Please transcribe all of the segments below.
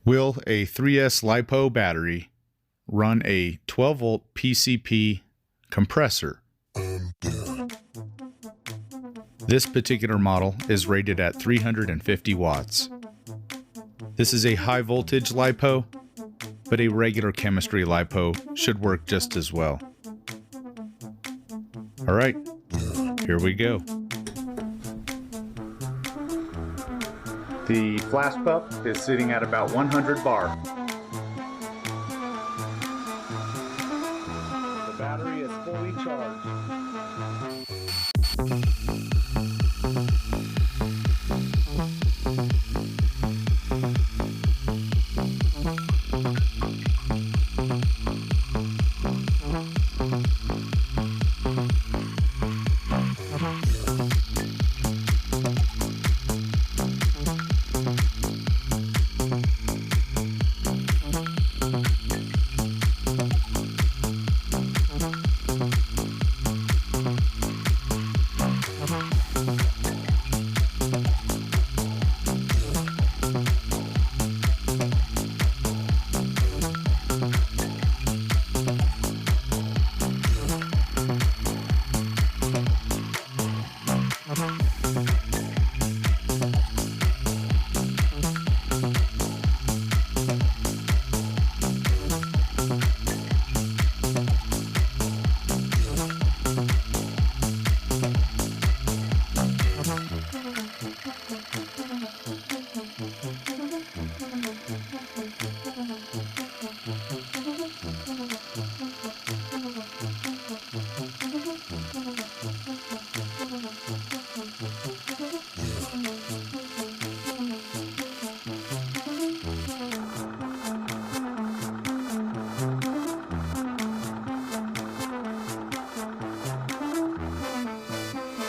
Will a 3S LiPo battery run a 12-volt PCP compressor? This particular model is rated at 350 watts. This is a high voltage LiPo, but a regular chemistry LiPo should work just as well. Alright, here we go. The flash pup is sitting at about 100 bar. The battery is fully charged.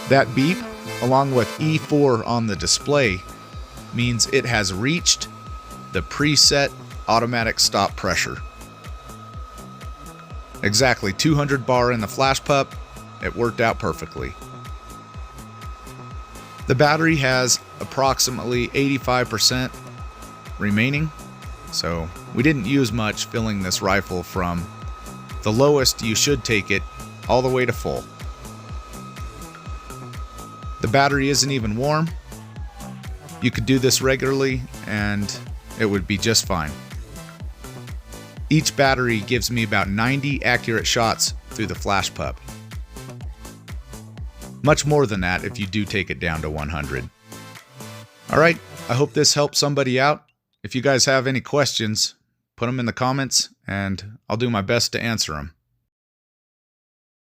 That beep, along with E4 on the display, means it has reached the preset automatic stop pressure. Exactly 200 bar in the flash pup, it worked out perfectly. The battery has approximately 85% remaining, so we didn't use much filling this rifle from the lowest you should take it all the way to full. The battery isn't even warm. You could do this regularly and it would be just fine. Each battery gives me about 90 accurate shots through the flash pup. Much more than that if you do take it down to 100. Alright, I hope this helps somebody out. If you guys have any questions, put them in the comments and I'll do my best to answer them.